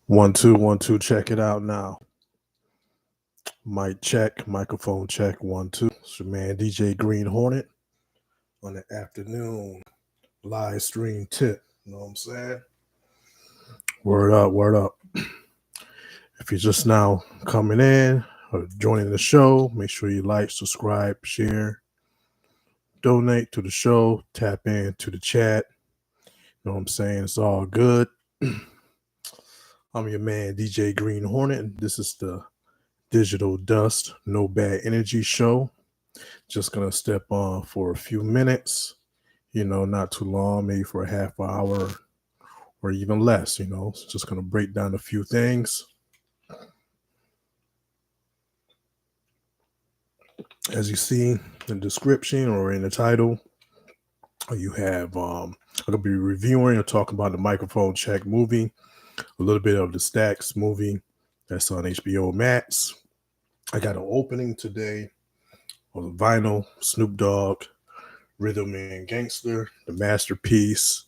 One, two, check it out now. Mic check, microphone check, 1, 2. It's your man DJ Green Hornet on the afternoon live stream tip. You know what I'm saying? Word up, word up. If you're just now coming in or joining the show, make sure you like, subscribe, share, donate to the show, tap into the chat. You know what I'm saying? It's all good. I'm your man DJ Green Hornet, and this is the Digital Dust No Bad Energy show. Just gonna step on for a few minutes, not too long, maybe for a half hour or even less, just gonna break down a few things. As you see in the description or in the title, you have I'm gonna be reviewing or talking about the Microphone Check movie, a little bit of the Stax movie that's on HBO Max. I got an opening today on vinyl, Snoop Dogg, Rhythm and Gangster, the masterpiece,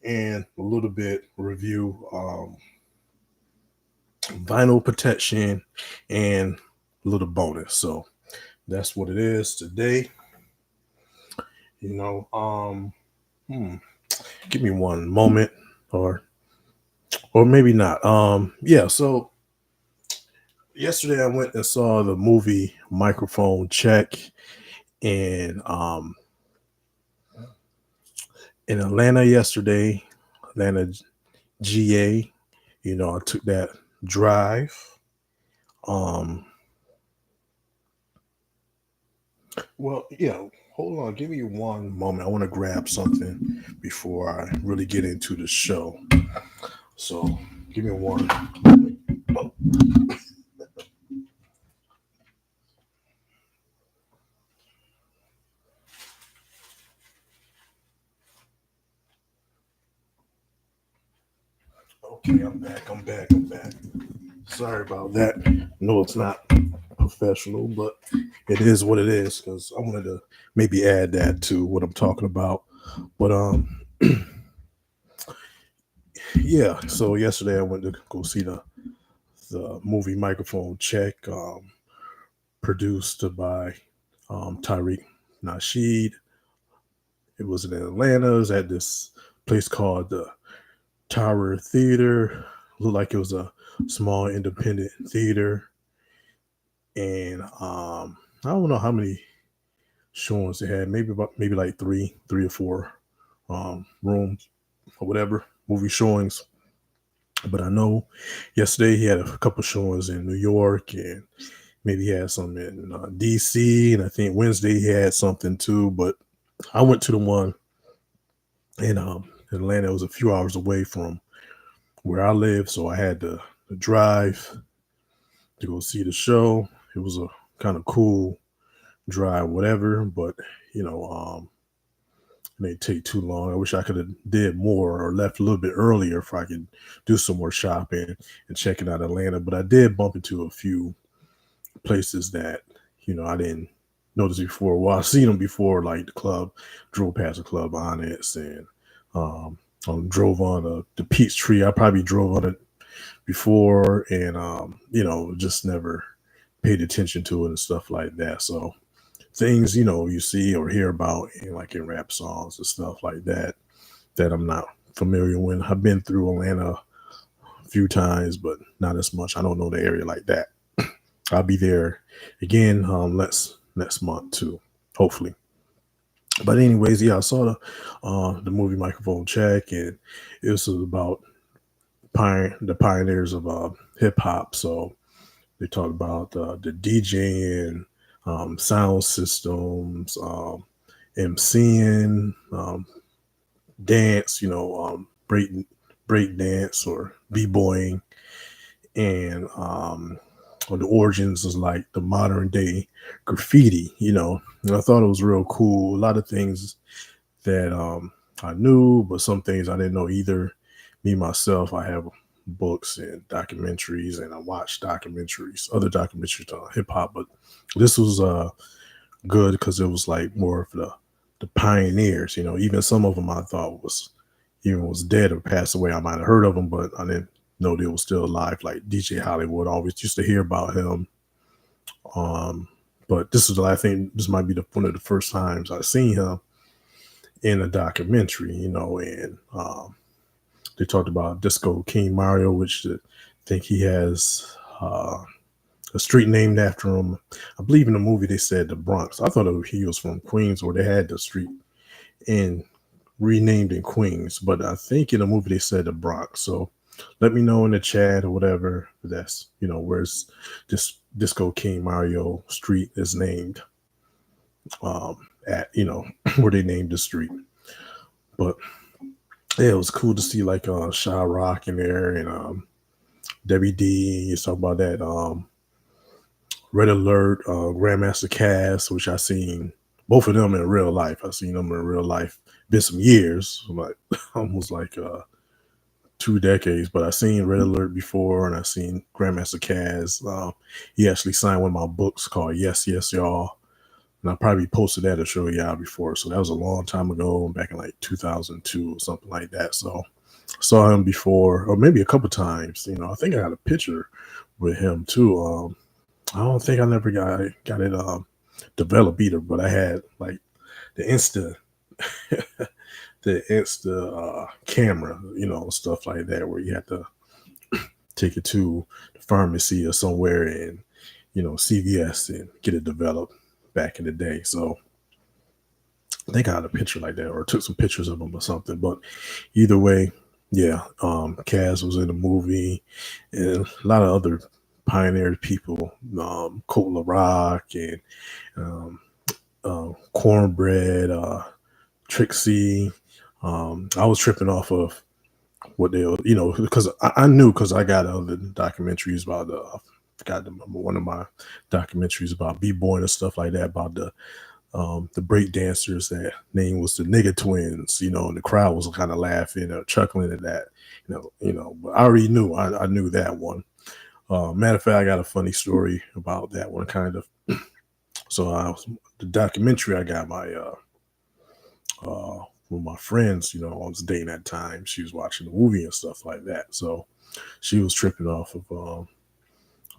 and a little bit review vinyl protection and a little bonus. So that's what it is today. Give me one moment or maybe not. So yesterday I went and saw the movie Microphone Check in Atlanta yesterday, Atlanta GA. I took that drive. Hold on, give me one moment. I want to grab something before I really get into the show. So give me one moment. Oh. Okay, I'm back. Sorry about that. No, it's not professional, but it is what it is, because I wanted to maybe add that to what I'm talking about. But yeah, so yesterday I went to go see the movie Microphone Check, produced by Tariq Nasheed. It was in Atlanta. It was at this place called the Tower Theater. Looked like it was a small independent theater. And I don't know how many showings they had. Maybe like three or four rooms or whatever, movie showings. But I know yesterday he had a couple showings in New York, and maybe he had some in DC, and I think Wednesday he had something too. But I went to the one in Atlanta. It was a few hours away from where I live, so I had to drive to go see the show. It was a kind of cool drive, whatever, but it didn't take too long. I wish I could have did more or left a little bit earlier if I could do some more shopping and checking out Atlanta. But I did bump into a few places that I didn't notice before. Well, I've seen them before, like the club. Drove past the club Onyx, and drove on the Peach Tree. I probably drove on it before, and just never paid attention to it and stuff like that. So things you see or hear about like in rap songs and stuff like that I'm not familiar with. I've been through Atlanta a few times, but not as much. I don't know the area like that. I'll be there again next month too, hopefully. But anyways, yeah, I saw the movie Microphone Check, and it was about the pioneers of hip hop. So they talk about the DJing, sound systems, MCing, dance, break dance or b-boying, and or the origins is like the modern day graffiti. And I thought it was real cool. A lot of things that I knew, but some things I didn't know either. Me myself, I have books and documentaries, and I watch other documentaries on hip hop, but this was good because it was like more of the pioneers. Even some of them I thought was dead or passed away. I might have heard of them, but I didn't know they were still alive, like DJ Hollywood. I always used to hear about him. Um, but this is, I think this might be one of the first times I've seen him in a documentary, and they talked about Disco King Mario, which I think he has a street named after him. I believe in the movie they said the Bronx. I thought he was from Queens, where they had the street and renamed in Queens, but I think in the movie they said the Bronx. So let me know in the chat or whatever. That's where's this Disco King Mario Street is named at where they named the street. But yeah, it was cool to see like Shy Rock in there and Debbie D. You talk about that Red Alert, Grandmaster Cass, which I seen both of them in real life. I seen them in real life. Been some years, like almost like 2 decades, but I seen Red Alert before, and I seen Grandmaster Cass. He actually signed one of my books called Yes, Yes, Y'all. And I probably posted that to show y'all before. So that was a long time ago, back in like 2002 or something like that. So saw him before, or maybe a couple times. I think I got a picture with him too. I don't think I never got it developed either, but I had like the Insta the Insta camera, stuff like that, where you had to take it to the pharmacy or somewhere and CVS and get it developed back in the day. So I think I had a picture like that, or took some pictures of him or something. But either way, yeah, Kaz was in the movie, and a lot of other pioneered people, Colt LaRock and Cornbread, Trixie. I was tripping off of what they, because I knew, because I got other documentaries about one of my documentaries about b-boy and stuff like that, about the break dancers that name was the Nigga Twins, and the crowd was kind of laughing or chuckling at that, but I already knew, I knew that one. Matter of fact, I got a funny story about that one, kind of. So the documentary, I got my with my friends, I was dating at the time. She was watching the movie and stuff like that. So she was tripping off of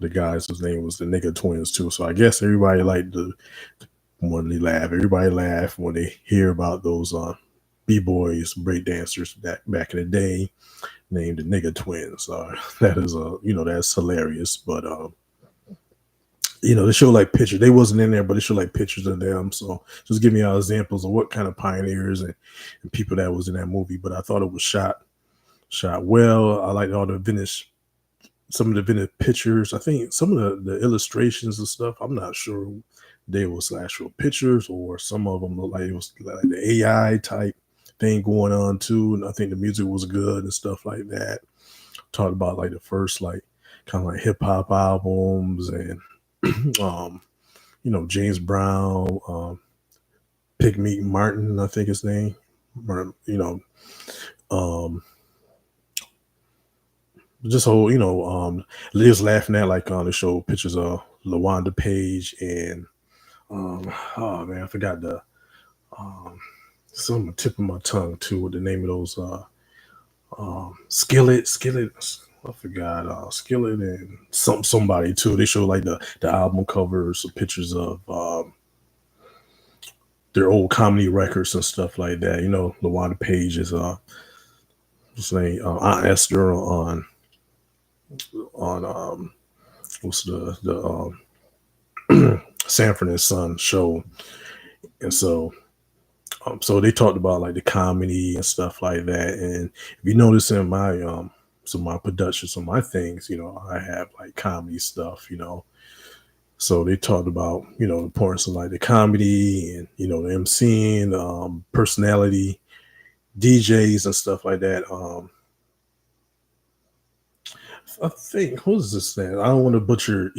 the guys whose name was the Nigga Twins too. So I guess everybody liked when they laugh. Everybody laugh when they hear about those b-boys, break dancers back in the day, named the Nigga Twins. That is that's hilarious. But they show like pictures. They wasn't in there, but they show like pictures of them. So just give me examples of what kind of pioneers and people that was in that movie. But I thought it was shot well. I liked all the vintage, some of the vintage pictures. I think some of the illustrations and stuff, I'm not sure they was actual pictures, or some of them look like it was like the AI type thing going on too. And I think the music was good and stuff like that. Talked about like the first like kind of like hip hop albums and James Brown, Pigmeat Martin, I think his name, just whole, they was laughing at like on the show pictures of LaWanda Page and oh man, I forgot the some on the tip of my tongue too, with the name of those Skillet, I forgot Skillet and somebody too. They show like the album covers, pictures of their old comedy records and stuff like that. LaWanda Page is what's her name, Aunt Esther on what's the Sanford and Son show. And so they talked about like the comedy and stuff like that. And if you notice in my some of my productions, some of my things, I have like comedy stuff, So they talked about, the importance of like the comedy and, the MCing, personality, DJs and stuff like that. I think, who's this thing? I don't want to butcher,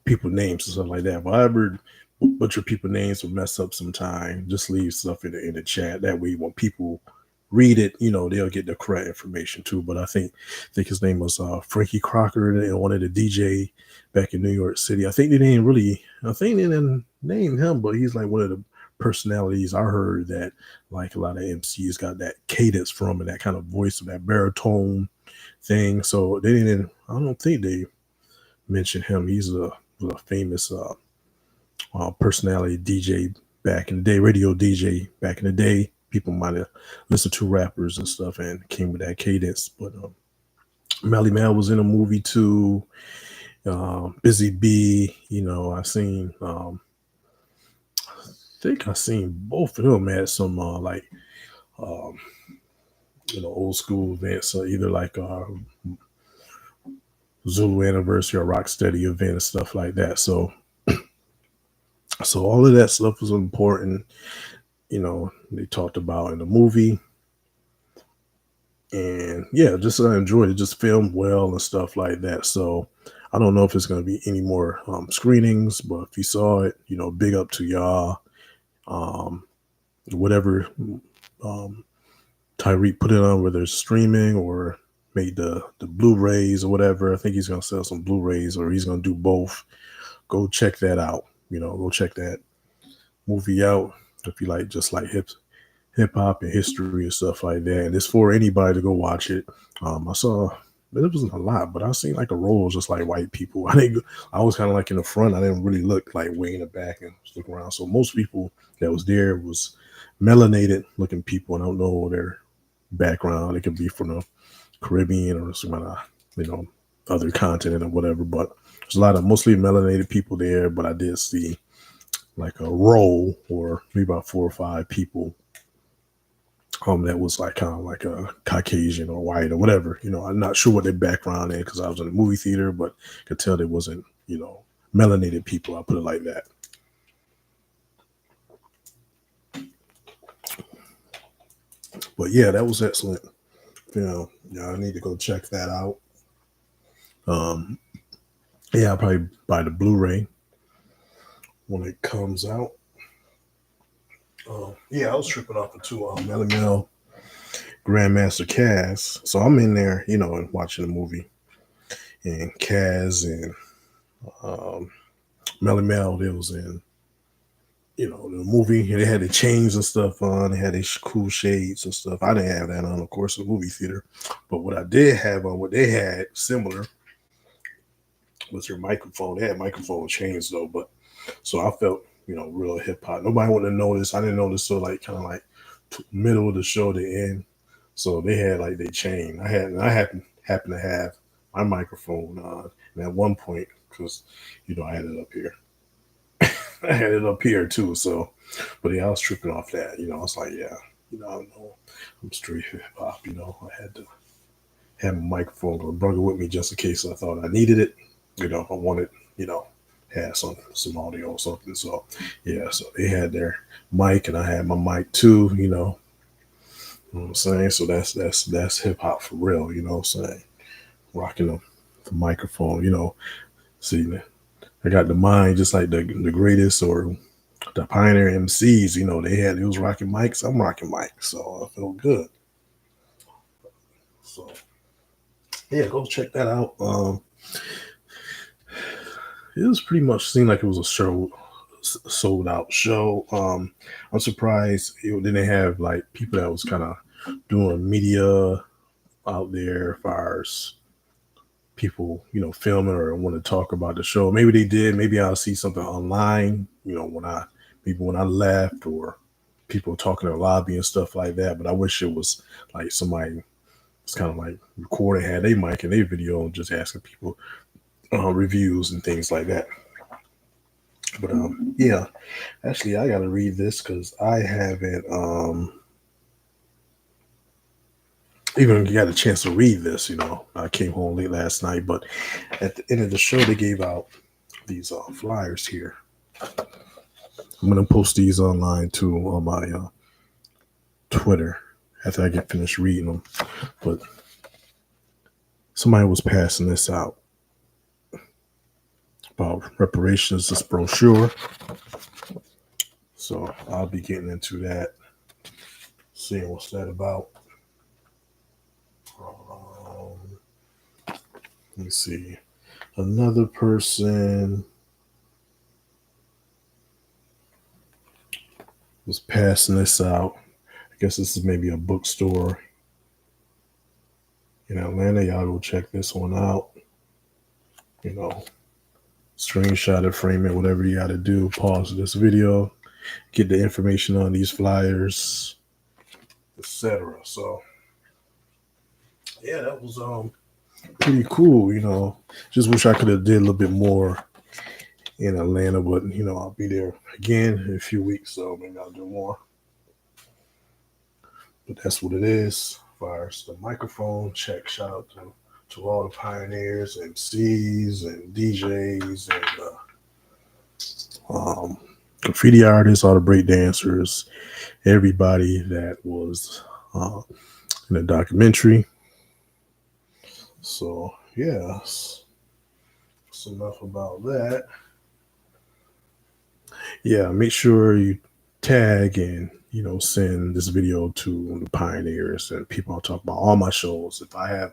people names and stuff like that. But I ever butcher people names or mess up sometime, just leave stuff in the chat. That way, when people read it, they'll get the correct information too. But I think his name was Frankie Crocker, and wanted to DJ back in New York City. I think they didn't name him, but he's like one of the personalities I heard that like a lot of MCs got that cadence from, and that kind of voice, of that baritone thing. So they didn't. I don't think they mentioned him. He's a famous personality DJ back in the day, radio DJ back in the day. People might have listened to rappers and stuff and came with that cadence. But Melly Mel was in a movie too. Busy B, I seen. Think I seen both of them at some like um, old school events, either like Zulu anniversary or Rocksteady event and stuff like that. So all of that stuff was important. They talked about in the movie, and yeah, just I enjoyed it. Just filmed well and stuff like that. So I don't know if it's going to be any more screenings, but if you saw it, big up to y'all. Um, Whatever um, Tyreek put it on, whether it's streaming or made the Blu-rays or whatever. I think he's gonna sell some Blu-rays or he's gonna do both. Go check that out. Go check that movie out if you like just like hip hop and history and stuff like that. And it's for anybody to go watch it. I saw it wasn't a lot, but I seen like a row of just like white people. I was kind of like in the front. I didn't really look like way in the back and look around. So most people that was there was melanated looking people. And I don't know their background. It could be from the Caribbean or some other continent or whatever. But there's a lot of mostly melanated people there. But I did see like a row or maybe about 4 or 5 people that was like kind of like a Caucasian or white or whatever. I'm not sure what their background is because I was in a movie theater, but could tell they wasn't, melanated people. I'll put it like that. But yeah, that was excellent. Yeah, I need to go check that out. Um, yeah, I'll probably buy the Blu-ray when it comes out. Yeah, I was tripping off into Melly Mel Grandmaster Caz. So I'm in there, and watching the movie. And Kaz and Melly Mel, they was in, the movie. And they had the chains and stuff on. They had these cool shades and stuff. I didn't have that on, of course, in the movie theater. But what I did have on, what they had similar was their microphone. They had microphone chains though, but so I felt, real hip hop. Nobody would have noticed. I didn't notice till like kind of like middle of the show to end. So they had like their chain. I happened to have my microphone on, and at one point, because I had it up here. I had it up here too. So, but yeah, I was tripping off that. I was like, yeah, I know I'm straight hip hop. I had to have my microphone or bring it with me just in case I thought I needed it. I wanted, had some audio or something. So yeah, so they had their mic and I had my mic too. You know what I'm saying? So that's hip hop for real. You know what I'm saying? Rocking the microphone. See, I got the mind just like the greatest or the pioneer MCs. They was rocking mics. I'm rocking mics, so I feel good. So yeah, go check that out. It was pretty much seemed like it was a sold out show. I'm surprised it didn't have like people that was kind of doing media out there as far as people, filming or want to talk about the show. Maybe they did. Maybe I'll see something online, when I left or people talking in the lobby and stuff like that. But I wish it was like somebody was kind of like recording, had a mic and a video and just asking people reviews and things like that. But yeah, actually, I gotta read this because I haven't even got a chance to read this. I came home late last night, but at the end of the show, they gave out these flyers here. I'm gonna post these online too on my Twitter after I get finished reading them. But somebody was passing this out about reparations, this brochure. So I'll be getting into that, seeing what's that about. Let me see. Another person was passing this out. I guess this is maybe a bookstore in Atlanta. Y'all go check this one out. Screenshot it, frame it, whatever you got to do. Pause this video, get the information on these flyers, etc. So yeah, that was pretty cool. Just wish I could have did a little bit more in Atlanta, but I'll be there again in a few weeks, so maybe I'll do more. But that's what it is. As far as the microphone check, shout out to all the pioneers, MCs and DJs and graffiti artists, all the break dancers, everybody that was in the documentary. So yeah, that's enough about that. Yeah, make sure you tag and send this video to the pioneers and people. I'll talk about all my shows. If I have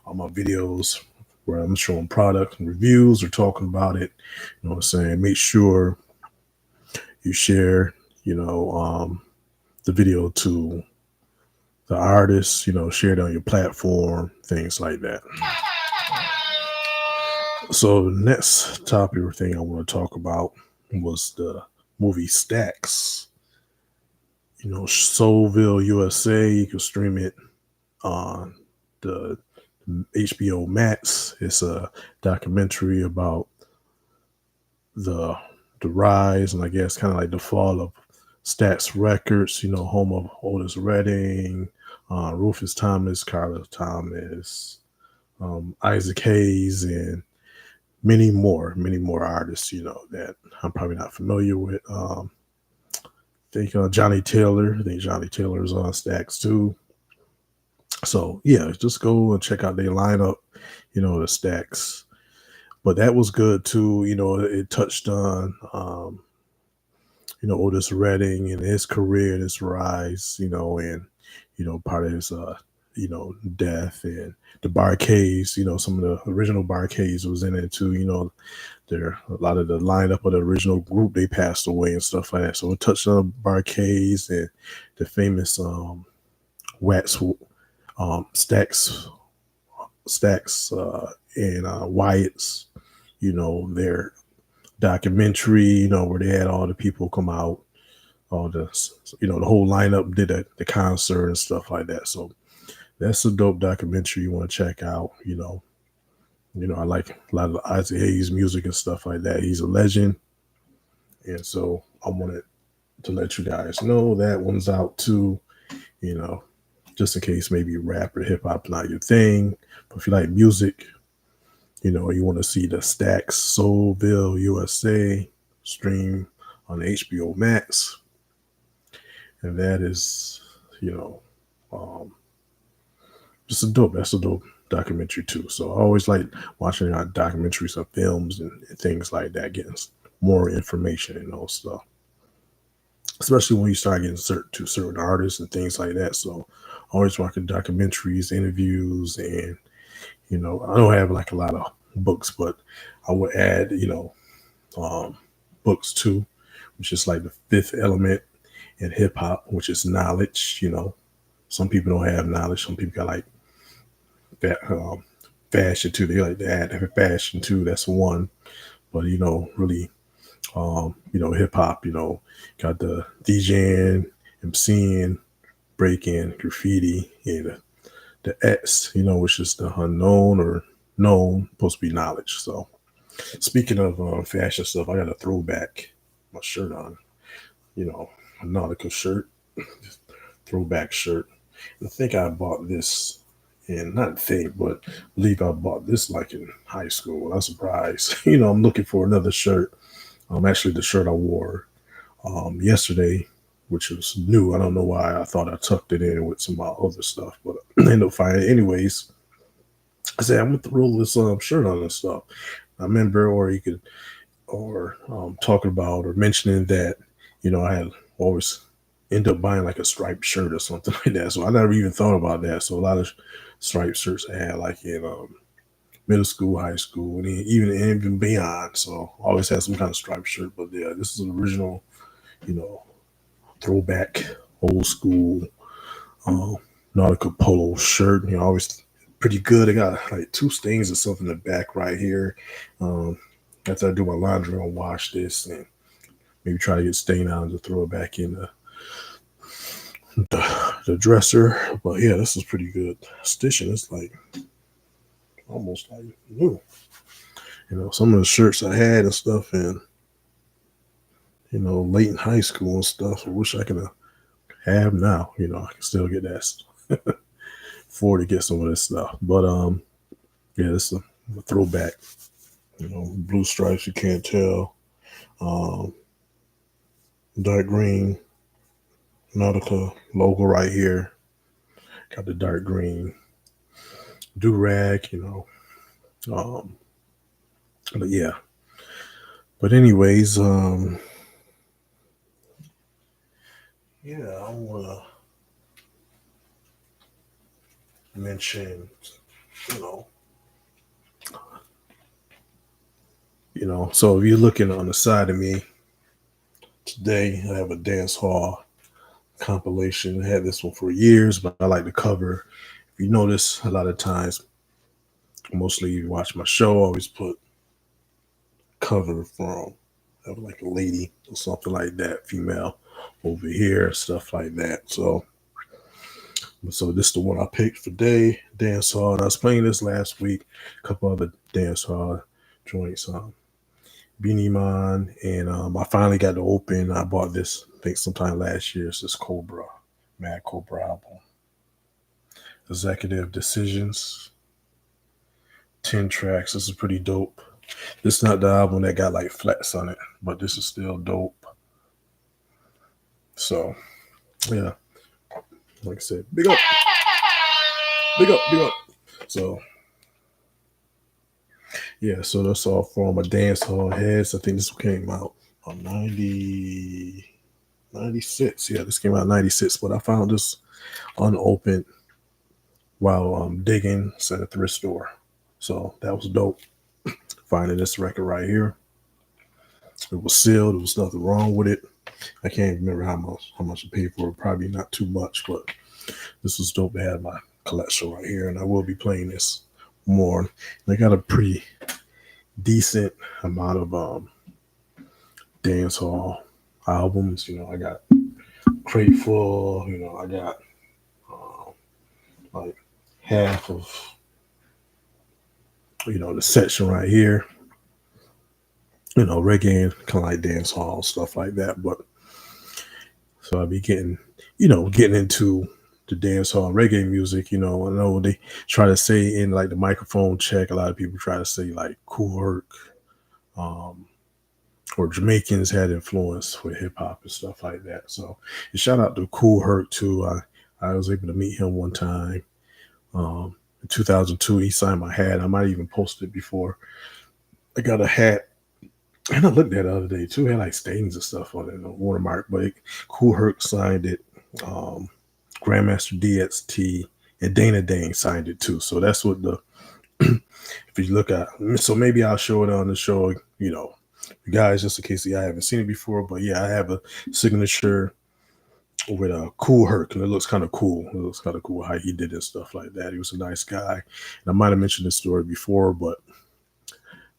all my videos where I'm showing product and reviews or talking about it, you know what I'm saying, make sure you share the video to the artists, share it on your platform, things like that. So the next topic or thing I want to talk about was the movie Stax. Soulville, USA. You can stream it on the HBO Max. It's a documentary about the rise and I guess kind of like the fall of Stax Records. Home of Otis Redding, Rufus Thomas, Carlos Thomas, Isaac Hayes, and many more artists. That I'm probably not familiar with. I think Johnny Taylor. I think Johnny Taylor is on Stax too. So yeah, just go and check out their lineup. The Stax. But that was good too. It touched on Otis Redding and his career and his rise. And part of his death and the Barcades. Some of the original Barcades was in it too. There a lot of the lineup of the original group, they passed away and stuff like that. So it touched on Barcades and the famous Wax Stax and Wyatt's, their documentary, where they had all the people come out, all the the whole lineup did the concert and stuff like that. So that's a dope documentary you want to check out. I like a lot of Isaac Hayes music and stuff like that. He's a legend. And so I wanted to let you guys know that one's out too, just in case maybe rap or hip hop not your thing. But if you like music, you want to see the Stax Soulville USA stream on HBO Max. And that is, that's a dope documentary too. So I always like watching documentaries of films and things like that, getting more information and all stuff. Especially when you start getting to certain artists and things like that. So always watching documentaries, interviews, and I don't have like a lot of books, but I would add, books too, which is like the fifth element in hip hop, which is knowledge. Some people don't have knowledge. Some people got like that fashion too. They like to add fashion too. That's one. But really, hip hop. Got the DJing, MCing, breaking, graffiti, and the X. Which is the unknown or known, supposed to be knowledge. So speaking of fashion stuff, I got a throwback my shirt on. A nautical shirt, throwback shirt. I think I bought this, and not think, but believe I bought this like in high school. I'm surprised. I'm looking for another shirt. Actually, the shirt I wore yesterday, which was new. I don't know why I thought I tucked it in with some of my other stuff, but I ended up finding it anyways. I said I'm gonna throw this shirt on and stuff. I remember, talking about or mentioning that I had always end up buying like a striped shirt or something like that. So I never even thought about that. So a lot of striped shirts I had like in middle school, high school, and even beyond. So I always had some kind of striped shirt. But yeah, this is an original, throwback, old school nautical polo shirt. I always pretty good. I got like two stains or something in the back right here. Um, After I do my laundry, I'll wash this and maybe try to get stain out and just throw it back in the dresser. But yeah, this is pretty good. Stitching is like almost like new. Some of the shirts I had and stuff, and late in high school and stuff. I wish I could have now. I can still get that afford to get some of this stuff. But yeah, this is a throwback. Blue stripes. You can't tell. Um, Dark green Nautica logo right here. Got the dark green do rag. Um, but yeah. But anyways, yeah, I want to mention, you know, So if you're looking on the side of me today, I have a dance hall compilation. I had this one for years, but I like the cover. If you notice, a lot of times, mostly you watch my show, I always put cover from like a lady or something like that, female over here, stuff like that. So this is the one I picked for day dance hall. And I was playing this last week, a couple other dance hall joints. Beanie Man, and I finally got to open. I bought this, I think, sometime last year. It's this Cobra, Mad Cobra album. Executive Decisions, 10 tracks. This is pretty dope. This is not the album that got like flats on it, but this is still dope. So, yeah, like I said, big up, big up, big up. So, yeah, so that's all from my dance hall heads. I think this came out on 96. Yeah, this came out in 96, but I found this unopened while digging at a thrift store. So that was dope. Finding this record right here. It was sealed. There was nothing wrong with it. I can't remember how much I paid for it. Probably not too much, but this was dope to have my collection right here. And I will be playing this more. And I got a pretty decent amount of dance hall albums. I got crate full. I got like half of the section right here. Reggae, kind of like dance hall stuff like that. But so I'll be getting into the dance hall reggae music. I know they try to say in like the microphone check. A lot of people try to say like Kool Herc, or Jamaicans had influence with hip hop and stuff like that. So, and shout out to Kool Herc too. I was able to meet him one time. In 2002, he signed my hat. I might even post it before. I got a hat, and I looked at it the other day too. It had like stains and stuff on it, watermark. But Kool Herc signed it. Grandmaster DXT and Dana Dane signed it too. So that's what if you look at. So maybe I'll show it on the show. Guys, just in case I haven't seen it before. But yeah, I have a signature with a Kool Herc, and it looks kind of cool. It looks kind of cool how he did it, stuff like that. He was a nice guy, and I might have mentioned this story before, but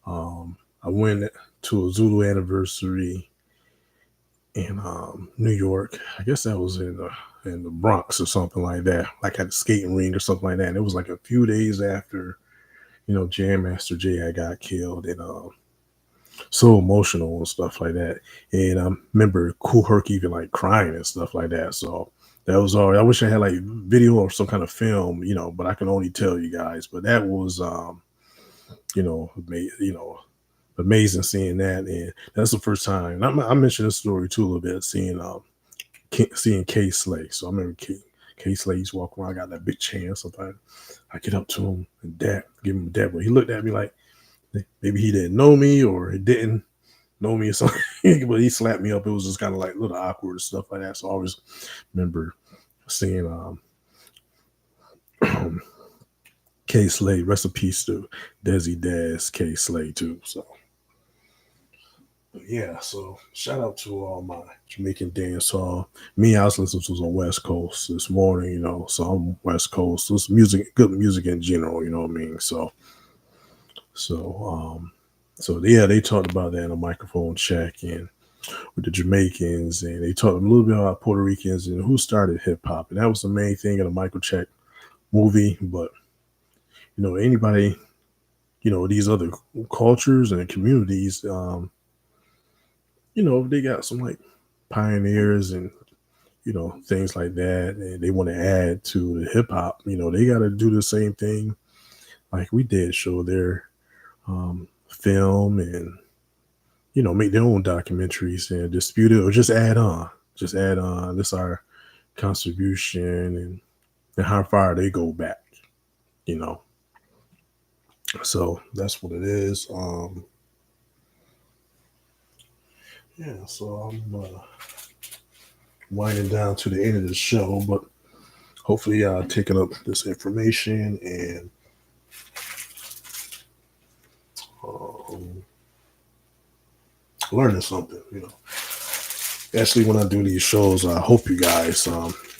I went to a Zulu anniversary in New York. I guess that was in the Bronx or something like that, like at the skating rink or something like that. And it was like a few days after, Jam Master Jay had got killed, and so emotional and stuff like that. And I remember Kool Herc even like crying and stuff like that. So that was all. I wish I had like video or some kind of film, but I can only tell you guys. But that was, amazing seeing that. And that's the first time. I mentioned this story too a little bit, seeing K Slay. So I remember K Slay used to walk around, I got that big chain. Sometimes I get up to him and give him a dab. But he looked at me like maybe he didn't know me or he didn't know me or something. But he slapped me up. It was just kind of like a little awkward and stuff like that. So I always remember seeing K Slay. Rest in peace to Desi Daz K Slay too. So Yeah, so shout out to all my Jamaican dance hall. Me, I was listening to on West Coast this morning, so I'm West Coast. So it's music, good music in general, you know what I mean? So, so yeah, they talked about that in a microphone check and with the Jamaicans, and they talked a little bit about Puerto Ricans and who started hip hop, and that was the main thing in the Michael Check movie. But anybody, these other cultures and communities, they got some like pioneers and things like that, and they want to add to the hip hop. They got to do the same thing like we did, show their film and make their own documentaries and dispute it or just add on this our contribution and how far they go back, you know. So that's what it is. Yeah, so I'm winding down to the end of the show, but hopefully taking up this information and um, learning something, Actually, when I do these shows, I hope you guys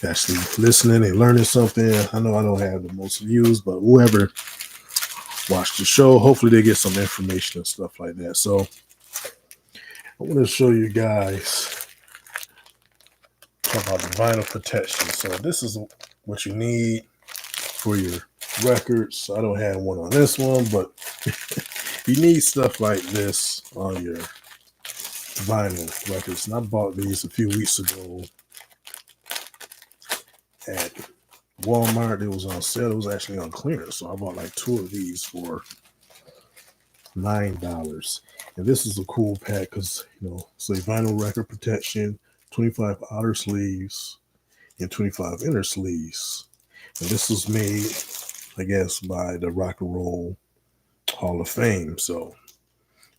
actually listening and learning something. I know I don't have the most views, but whoever watched the show, hopefully they get some information and stuff like that. So I want to show you guys about the vinyl protection. So this is what you need for your records. I don't have one on this one, but you need stuff like this on your vinyl records. And I bought these a few weeks ago at Walmart. It was on sale. It was actually on clearance. So I bought like 2 of these for $9. And this is a cool pack because, it's a vinyl record protection, 25 outer sleeves and 25 inner sleeves. And this was made, I guess, by the Rock and Roll Hall of Fame. So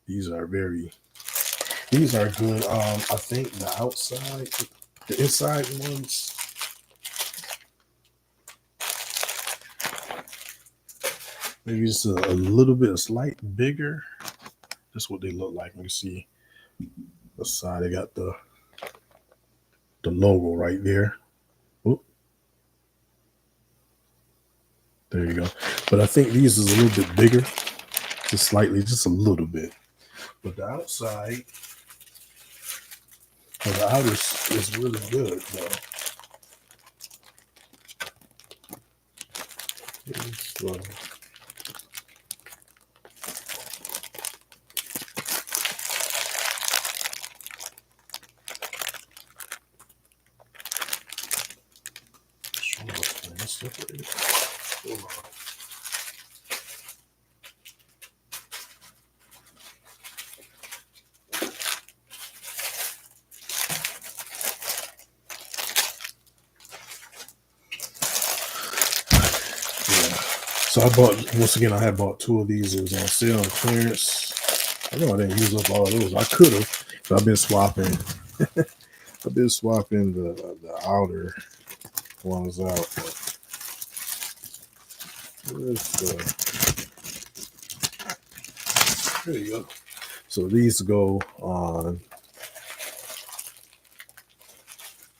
these are good. I think the inside ones, maybe just a little bit slight bigger. That's what they look like. You see the side, they got the logo right there. Oop. There you go. But I think these is a little bit bigger, just a little bit. But the outside, the outer is really good, though. So I had bought 2 of these. It was on sale and clearance. I know I didn't use up all of those. I could have, but I've been swapping. I've been swapping the outer ones out. There you go. So these go on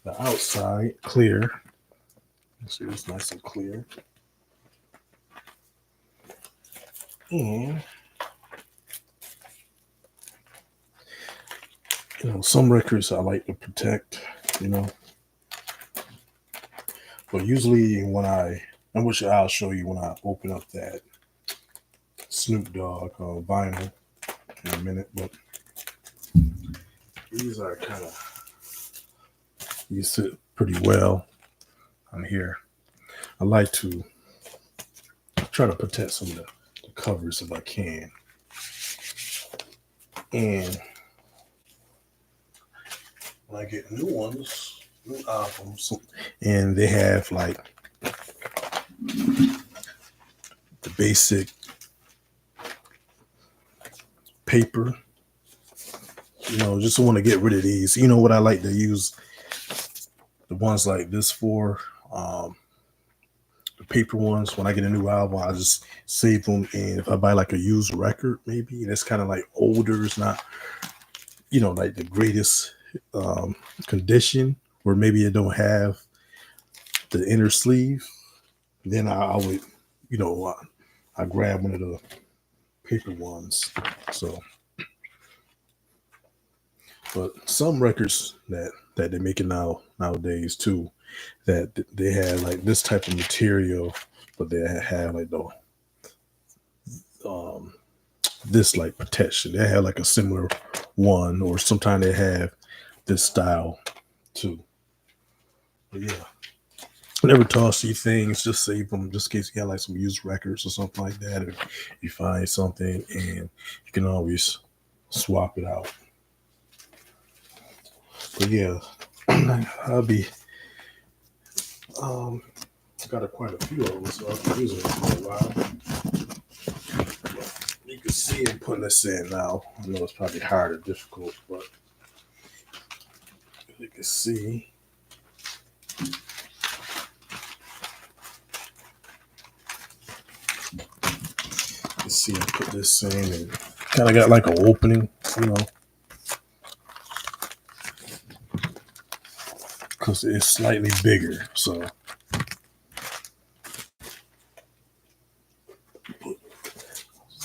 the outside, clear. See, it's nice and clear. And some records I like to protect, but usually which I'll show you when I open up that Snoop Dogg vinyl in a minute, but these are you sit pretty well on here. I like to try to protect some of the covers if I can. And when I get new albums, and they have like the basic paper, just want to get rid of these. What I like to use the ones like this for, the paper ones. When I get a new album, I just save them, and if I buy like a used record, maybe that's kind of like older, it's not like the greatest condition, where maybe it don't have the inner sleeve, then I would, I grab one of the paper ones. So, but some records that they're making nowadays too, that they have like this type of material, but they have like the um this like protection. They have like a similar one, or sometimes they have this style too. But yeah, whenever toss these things, just save them just in case you got like some used records or something like that, or you find something and you can always swap it out. But yeah, I'll be um got quite a few of them, so I've been using them for a while. You can see I'm putting this in now. I know it's probably hard or difficult, but you can see. You can see I put this in and kind of got like an opening, because it's slightly bigger. So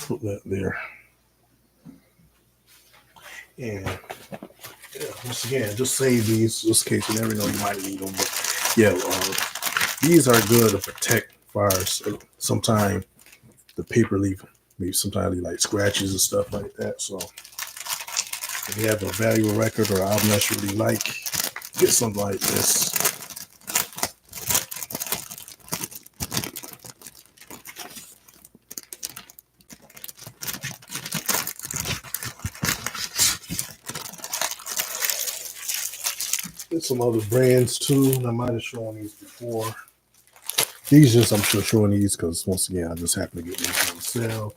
put that there. And yeah, once again, just save these just in case you never know you might need them. But yeah, these are good to protect fires. Sometimes the paper leaf, maybe sometimes like scratches and stuff like that. So if you have a valuable record or album that you really like, get something like this. Get some other brands too. I might have shown these before. These just, I'm sure, showing these because once again, I just happen to get these on sale.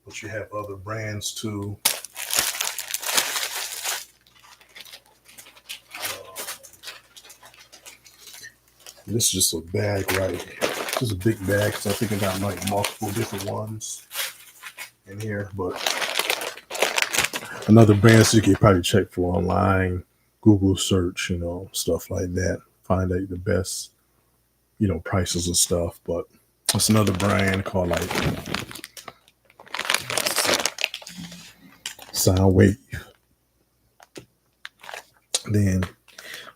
But you have other brands too. This is just a bag right here. This is a big bag because I think I got like multiple different ones in here. But another brand so you can probably check for online, Google search, stuff like that. Find out the best, prices and stuff. But it's another brand called like Soundwave. Then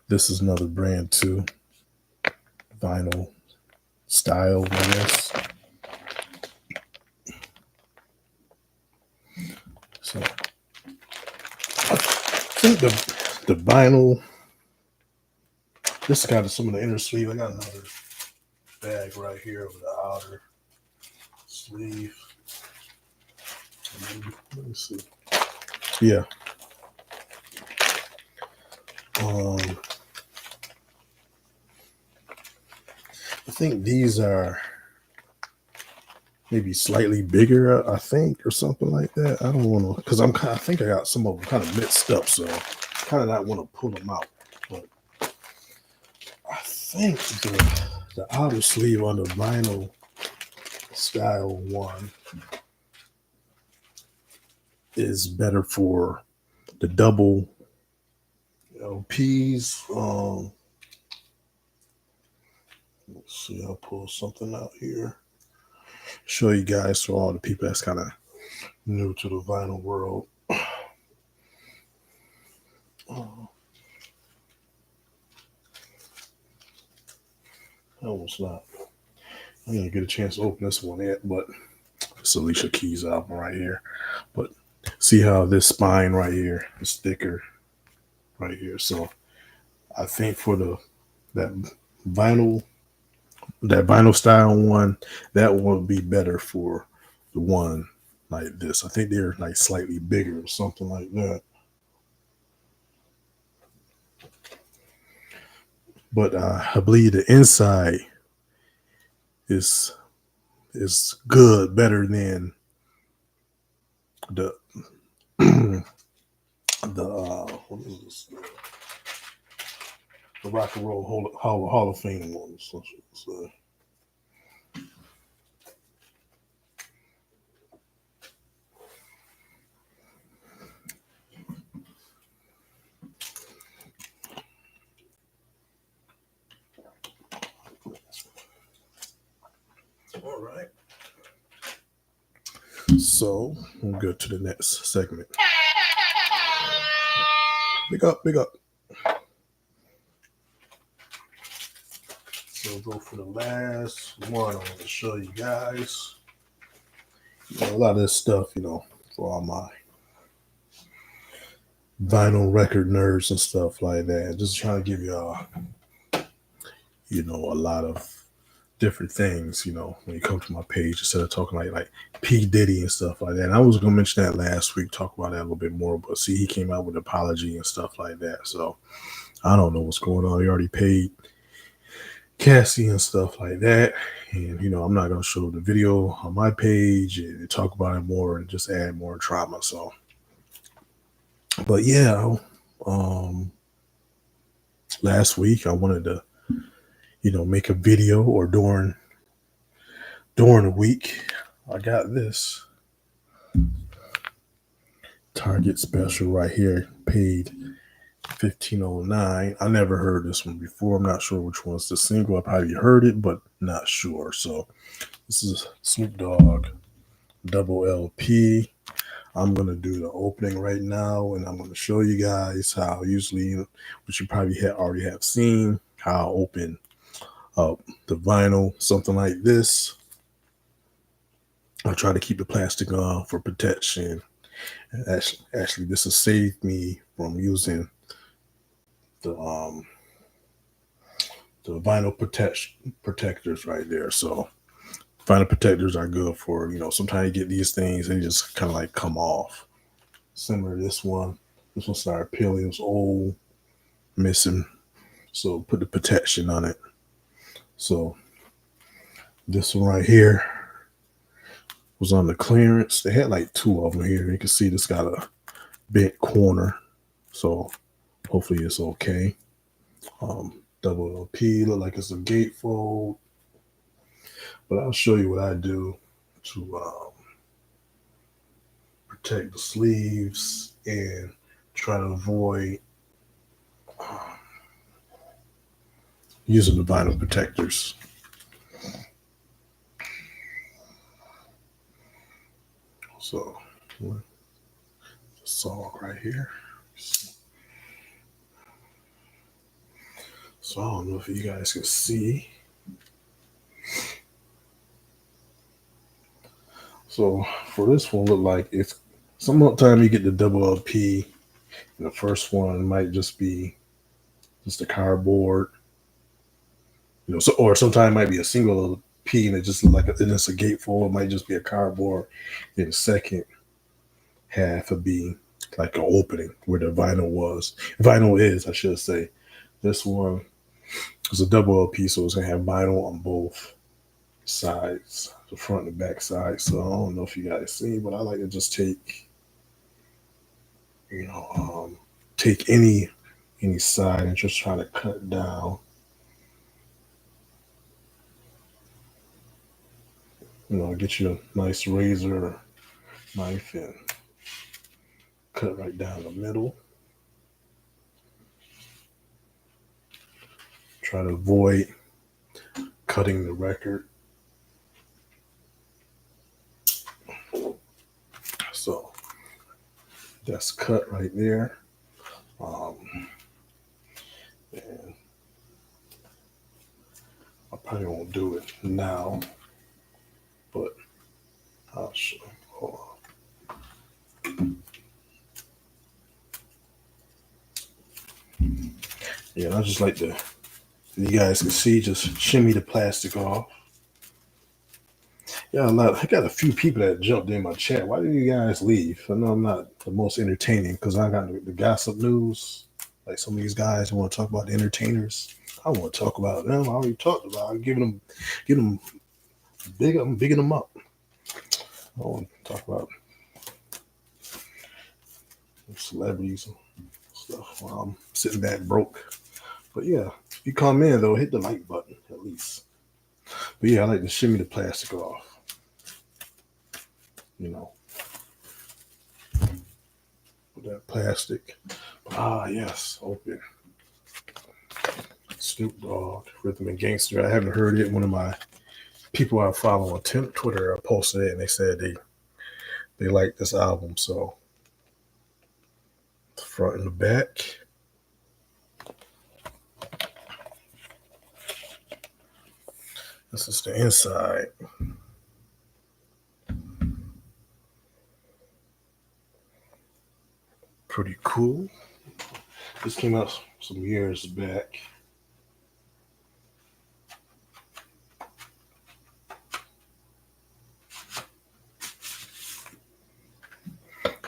this is another brand too. Vinyl Style, I guess. So I think the vinyl. This is kind of some of the inner sleeve. I got another bag right here with the outer sleeve. Let me see. Yeah. I think these are maybe slightly bigger, I think, or something like that. I don't want to, because I think I got some of them kind of mixed up, so kind of not want to pull them out. But I think the outer sleeve on the Vinyl Style one is better for the double LPs. Let's see, I'll pull something out here. Show you guys, for all the people that's kind of new to the vinyl world. Almost not. I'm gonna get a chance to open this one yet, but it's Alicia Keys album right here. But see how this spine right here is thicker right here. So I think for that vinyl style one, that one would be better for the one like this. I think they're like slightly bigger or something like that. But I believe the inside is good, better than the what is this? The Rock and Roll Hall of Fame ones. All right. So we'll go to the next segment. Big up, big up. So we'll go for the last one. I want to show you guys. A lot of this stuff, for all my vinyl record nerds and stuff like that. Just trying to give y'all, a lot of different things, when you come to my page instead of talking like P. Diddy and stuff like that. And I was gonna mention that last week, talk about that a little bit more, but see, he came out with an apology and stuff like that. So I don't know what's going on. He already paid Cassie and stuff like that. And I'm not gonna show the video on my page and talk about it more and just add more drama. So but yeah, last week I wanted to, make a video, or during the week, I got this Target special right here, paid $15.09. I never heard this one before. I'm not sure which one's the single. I probably heard it, but not sure. So this is Snoop Dogg Double LP. I'm going to do the opening right now, and I'm going to show you guys how usually, which you probably already have seen, how I open up the vinyl, something like this. I try to keep the plastic on for protection. Actually, this has saved me from using the vinyl protectors right there. So vinyl protectors are good for, sometimes you get these things and they just kind of like come off. Similar to this one. This one started peeling. It was old, missing. So put the protection on it. So this one right here was on the clearance. They had like two of them here. You can see this got a bent corner. So hopefully it's okay. Double LP, look like it's a gatefold. But I'll show you what I do to protect the sleeves and try to avoid using the vinyl protectors. So, the song right here. So I don't know if you guys can see. So for this one, look like it's sometimes you get the double LP, and the first one might just be just a cardboard, or sometimes it might be a single P and it just look like and it's a gatefold. It might just be a cardboard. Then the second half would be like an opening where the vinyl is, I should say. This one is a double LP, so it's gonna have vinyl on both sides, the front and the back side. So I don't know if you guys see, but I like to just take take any side and just try to cut down. Get you a nice razor knife and cut right down the middle. Try to avoid cutting the record. So that's cut right there. And I probably won't do it now, but I'll show. Hold on. Yeah, I just like to, you guys can see, just shimmy the plastic off. Yeah, I got a few people that jumped in my chat. Why did you guys leave? I know I'm not the most entertaining because I got the gossip news. Like some of these guys who want to talk about the entertainers. I want to talk about them. I already talked about. I'm giving them big. I'm bigging them up. I want to talk about celebrities and stuff while I'm sitting back broke. But yeah, if you come in though, hit the like button at least. But yeah, I like to shimmy the plastic off. With that plastic. Yes, open. Snoop Dogg, Rhythm and Gangster. I haven't heard it. One of my people I follow on Twitter posted it, and they said they like this album. So the front and the back. This is the inside. Pretty cool. This came out some years back.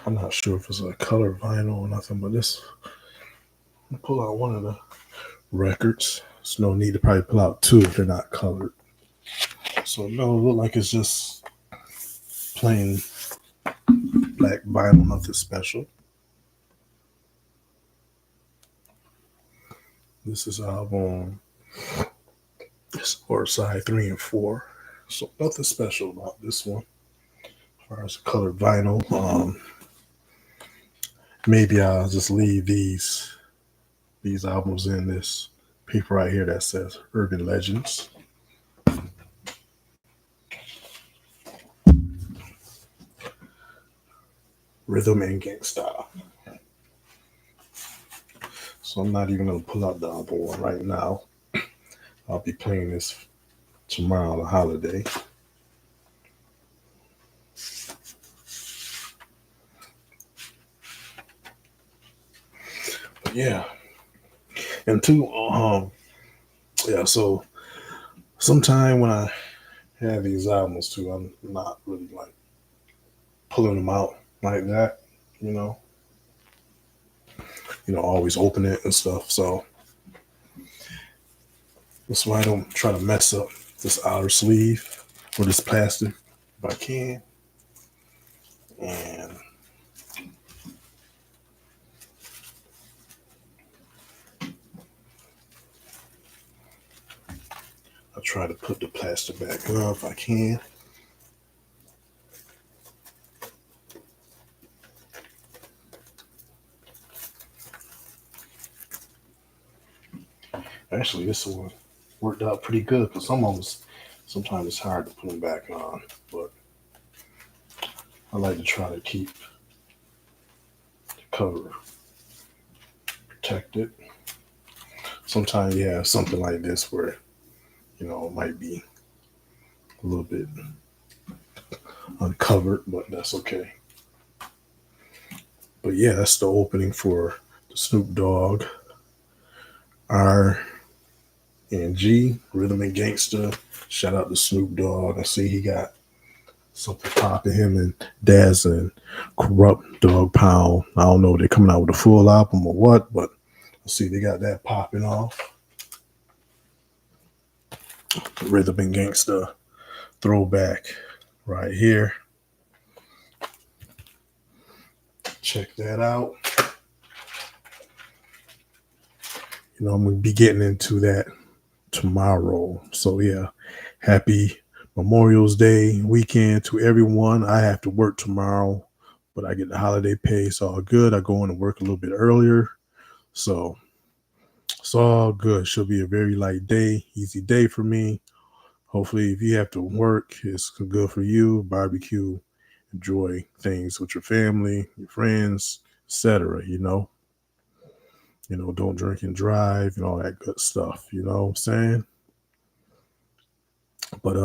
I'm not sure if it's a color vinyl or nothing, but this, I'll pull out one of the records. There's no need to probably pull out two if they're not colored. So no, it look like it's just plain black vinyl, nothing special. This is album or side 3 and 4. So nothing special about this one. As far as the colored vinyl, maybe I'll just leave these albums in this paper right here that says Urban Legends. Rhythm and Gangsta. So I'm not even going to pull out the other one right now. I'll be playing this tomorrow, the holiday. But yeah. And two, so sometime when I have these albums too, I'm not really like pulling them out like that, always open it and stuff. So that's why I don't try to mess up this outer sleeve or this plastic if I can. And I'll try to put the plastic back on if I can. Actually, this one worked out pretty good because sometimes it's hard to put them back on, but I like to try to keep the cover protected. Sometimes you have something like this where, it might be a little bit uncovered, but that's okay. But yeah, that's the opening for the Snoop Dogg R and G, Rhythm and Gangsta. Shout out to Snoop Dogg. I see he got something popping, him and Daz and Corrupt Dog Pound. I don't know if they're coming out with a full album or what, but I see they got that popping off. Rhythm and Gangsta throwback right here. Check that out. I'm going to be getting into that tomorrow. So yeah, happy Memorial Day weekend to everyone. I have to work tomorrow, but I get the holiday pay. It's all good. I go in and work a little bit earlier. So it's all good. Should be a very light day, easy day for me. Hopefully, if you have to work, it's good for you. Barbecue, enjoy things with your family, your friends, etc. Don't drink and drive and all that good stuff. You know what I'm saying? But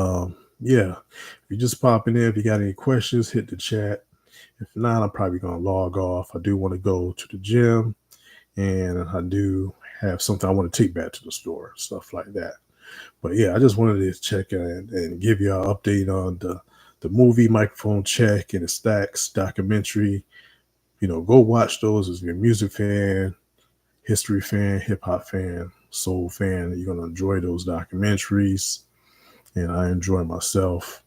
yeah, if you're just popping in, if you got any questions, hit the chat. If not, I'm probably gonna log off. I do want to go to the gym, and I do have something I want to take back to the store, stuff like that. But yeah, I just wanted to check and give you an update on the movie Microphone Check and the Stax documentary. Go watch those if you're a music fan, history fan, hip hop fan, soul fan. You're gonna enjoy those documentaries. And I enjoyed myself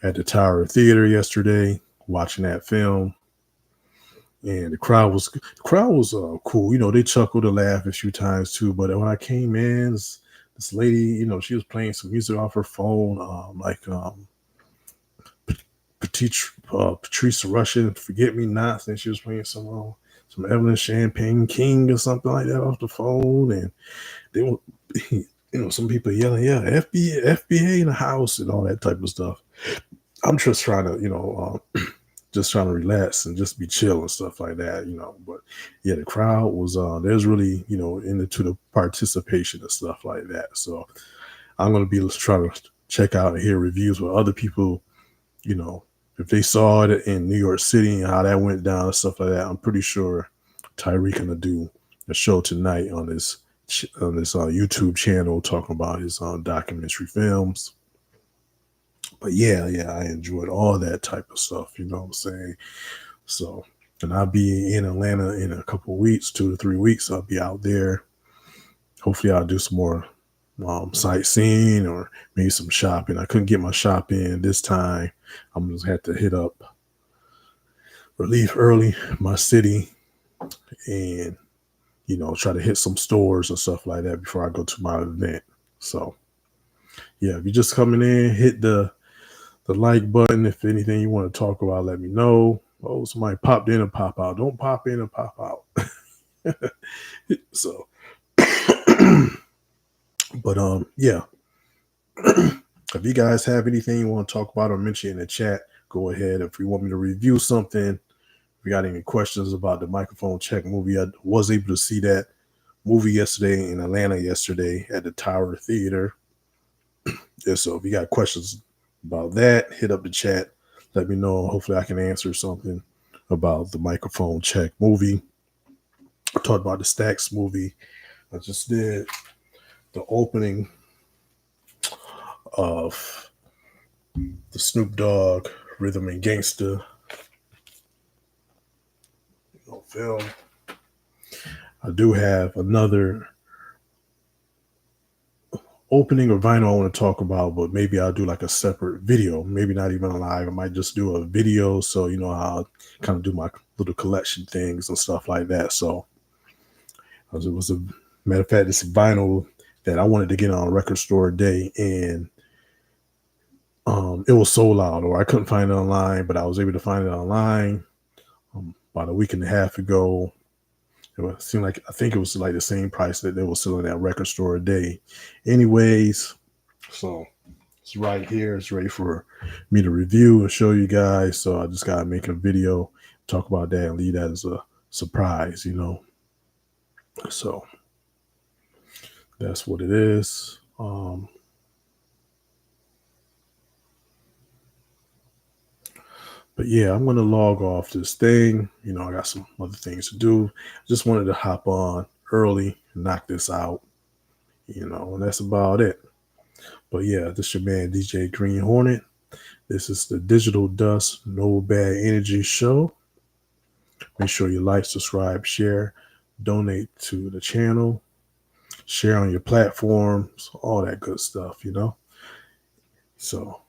at the Tower Theater yesterday watching that film. And the crowd was cool. They chuckled and laughed a few times too. But when I came in, this lady, she was playing some music off her phone, Patricia Russian, Forget Me Nots, and she was playing some Evelyn Champagne King or something like that off the phone, and they were some people yelling, yeah, FBA in the house and all that type of stuff. I'm just trying to, just trying to relax and just be chill and stuff like that. But yeah, the crowd was there's really, into the participation and stuff like that. So I'm gonna be trying to check out and hear reviews with other people, you know, if they saw it in New York City and how that went down and stuff like that. I'm pretty sure Tyreek gonna do a show tonight on this YouTube channel talking about his documentary films. But yeah, I enjoyed all that type of stuff. You know what I'm saying? So, and I'll be in Atlanta in a couple of weeks, 2 to 3 weeks. I'll be out there. Hopefully, I'll do some more sightseeing or maybe some shopping. I couldn't get my shop in this time. I'm just had to hit up Relief early, my city, and try to hit some stores and stuff like that before I go to my event. So yeah, if you're just coming in, hit the like button. If anything you want to talk about, let me know. Oh, somebody popped in and pop out. Don't pop in and pop out. So, but yeah. If you guys have anything you want to talk about or mention in the chat, go ahead. If you want me to review something, if you got any questions about the Microphone Check movie, I was able to see that movie yesterday in Atlanta yesterday at the Tower Theater. Yeah, so if you got questions about that, hit up the chat. Let me know. Hopefully I can answer something about the Microphone Check movie. I talked about the Stax movie. I just did the opening of the Snoop Dogg Rhythm and Gangsta film. I do have another opening or vinyl I want to talk about, but maybe I'll do like a separate video, maybe not even live. I might just do a video, so how I kind of do my little collection things and stuff like that. So it was a matter of fact, it's a vinyl that I wanted to get on a record store day, and it was sold out, or I couldn't find it online, but I was able to find it online about a week and a half ago. It seemed like, I think it was like the same price that they were selling at record store a day. Anyways, so it's right here. It's ready for me to review and show you guys. So I just got to make a video, talk about that, and leave that as a surprise, So that's what it is. But yeah, I'm going to log off this thing. I got some other things to do. Just wanted to hop on early and knock this out, and that's about it. But yeah, this is your man, DJ Green Hornet. This is the Digital Dust No Bad Energy show. Make sure you like, subscribe, share, donate to the channel, share on your platforms, all that good stuff, So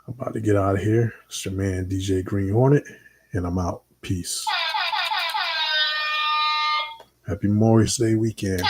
I'm about to get out of here. It's your man, DJ Green Hornet, and I'm out. Peace. Happy Memorial Day weekend.